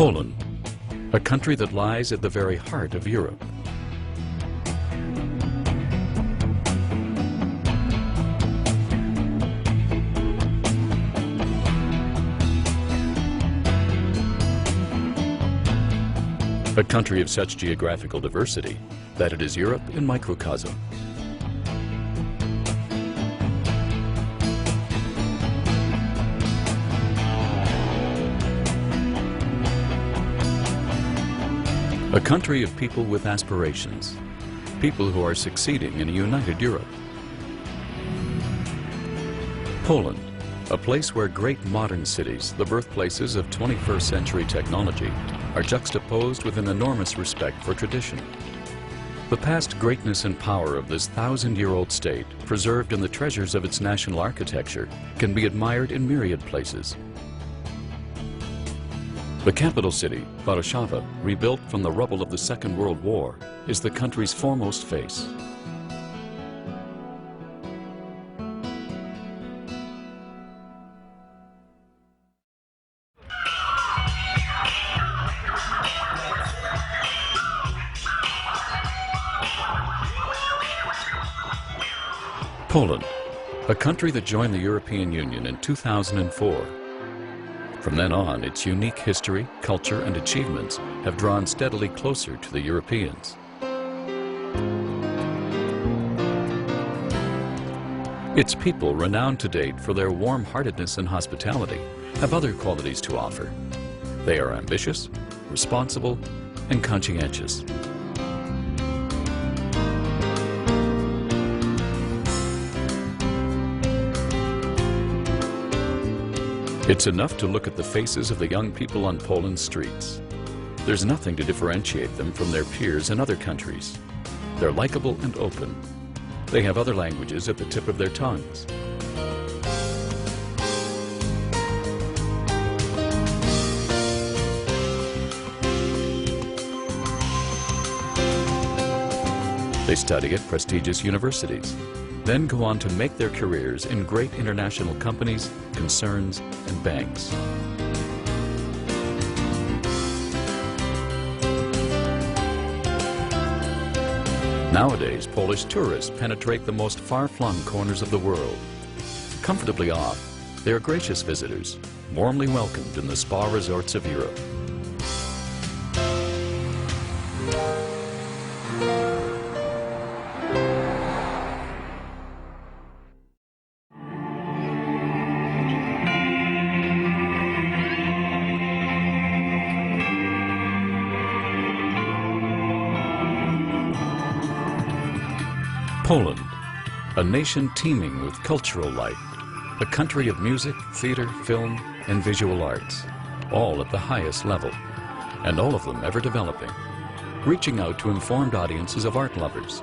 Poland, a country that lies at the very heart of Europe. A country of such geographical diversity that it is Europe in microcosm. A country of people with aspirations, people who are succeeding in a united Europe. Poland, a place where great modern cities, the birthplaces of 21st century technology, are juxtaposed with an enormous respect for tradition. The past greatness and power of this thousand-year-old state, preserved in the treasures of its national architecture, can be admired in myriad places. The capital city, Warszawa, rebuilt from the rubble of the Second World War, is the country's foremost face. Poland, a country that joined the European Union in 2004. From then on, its unique history, culture, and achievements have drawn steadily closer to the Europeans. Its people, renowned to date for their warm-heartedness and hospitality, have other qualities to offer. They are ambitious, responsible, and conscientious. It's enough to look at the faces of the young people on Poland's streets. There's nothing to differentiate them from their peers in other countries. They're likable and open. They have other languages at the tip of their tongues. They study at prestigious universities, then go on to make their careers in great international companies, concerns, and banks. Nowadays, Polish tourists penetrate the most far-flung corners of the world. Comfortably off, they are gracious visitors, warmly welcomed in the spa resorts of Europe. Poland, a nation teeming with cultural life, a country of music, theater, film, and visual arts, all at the highest level, and all of them ever developing, reaching out to informed audiences of art lovers.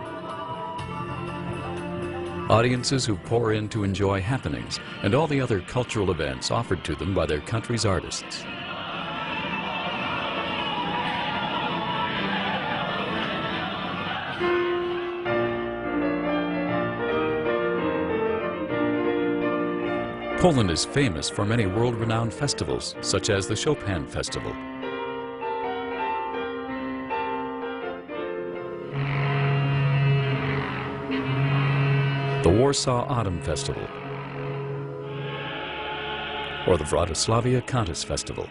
Audiences who pour in to enjoy happenings and all the other cultural events offered to them by their country's artists. Poland is famous for many world-renowned festivals, such as the Chopin Festival. The Warsaw Autumn Festival, or the Wrocławia Countess Festival.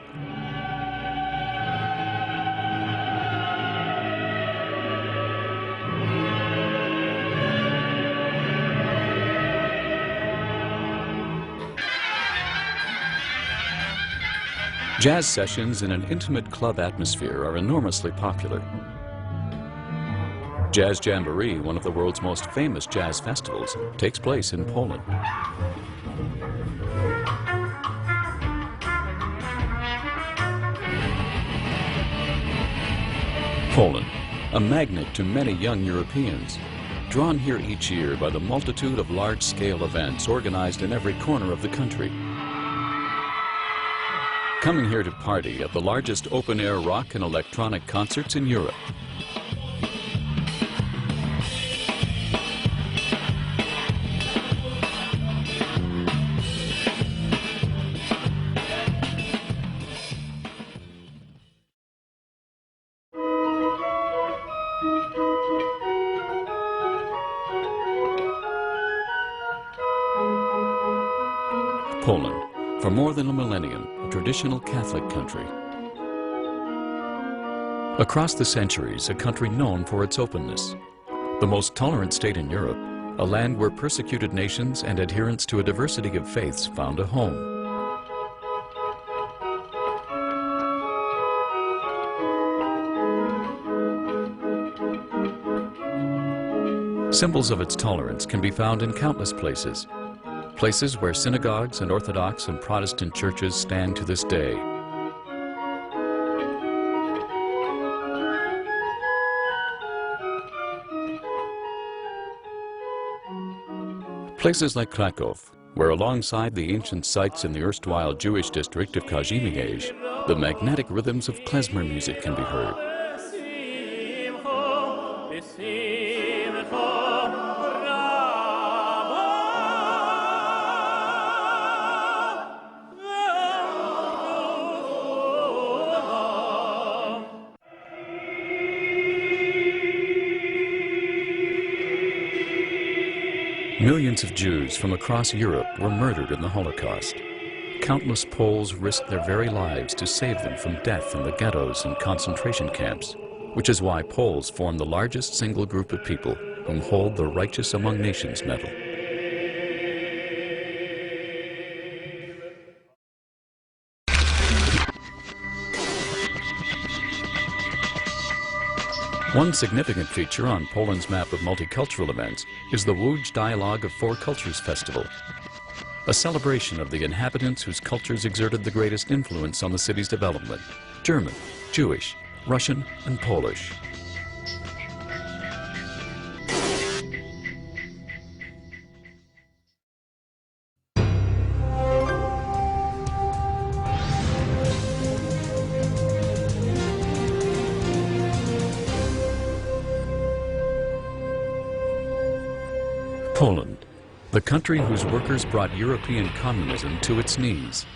Jazz sessions in an intimate club atmosphere are enormously popular. Jazz Jamboree, one of the world's most famous jazz festivals, takes place in Poland. Poland, a magnet to many young Europeans, drawn here each year by the multitude of large-scale events organized in every corner of the country. Coming here to party at the largest open-air rock and electronic concerts in Europe. Poland, for more than a millennium, a traditional Catholic country. Across the centuries, a country known for its openness. The most tolerant state in Europe, a land where persecuted nations and adherents to a diversity of faiths found a home. Symbols of its tolerance can be found in countless places. Places where synagogues and Orthodox and Protestant churches stand to this day. Places like Krakow, where alongside the ancient sites in the erstwhile Jewish district of Kazimierz, the magnetic rhythms of klezmer music can be heard. Millions of Jews from across Europe were murdered in the Holocaust. Countless Poles risked their very lives to save them from death in the ghettos and concentration camps, which is why Poles form the largest single group of people whom hold the Righteous Among Nations medal. One significant feature on Poland's map of multicultural events is the Łódź Dialogue of Four Cultures Festival, a celebration of the inhabitants whose cultures exerted the greatest influence on the city's development: German, Jewish, Russian, and Polish. Poland, the country whose workers brought European communism to its knees.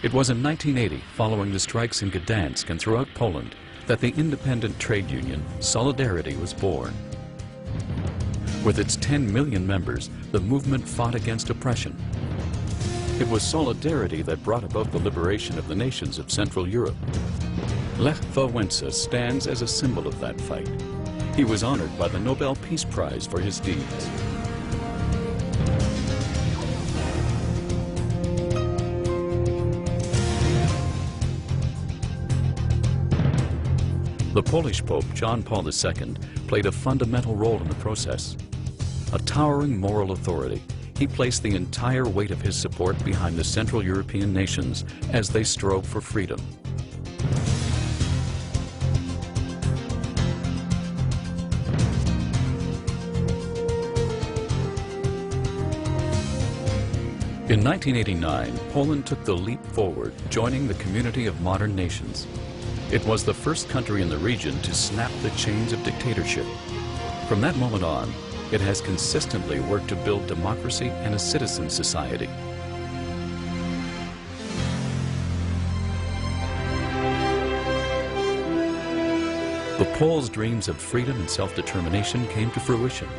It was in 1980, following the strikes in Gdansk and throughout Poland, that the independent trade union Solidarity was born. With its 10 million members, the movement fought against oppression. It was Solidarity that brought about the liberation of the nations of Central Europe. Lech Wałęsa stands as a symbol of that fight. He was honored by the Nobel Peace Prize for his deeds. The Polish Pope, John Paul II, played a fundamental role in the process. A towering moral authority, he placed the entire weight of his support behind the Central European nations as they strove for freedom. In 1989, Poland took the leap forward, joining the community of modern nations. It was the first country in the region to snap the chains of dictatorship. From that moment on, it has consistently worked to build democracy and a citizen society. The Poles' dreams of freedom and self-determination came to fruition.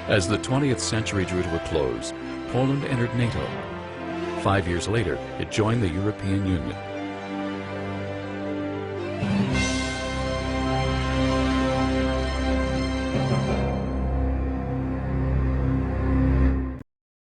As the 20th century drew to a close, Poland entered NATO. 5 years later, it joined the European Union.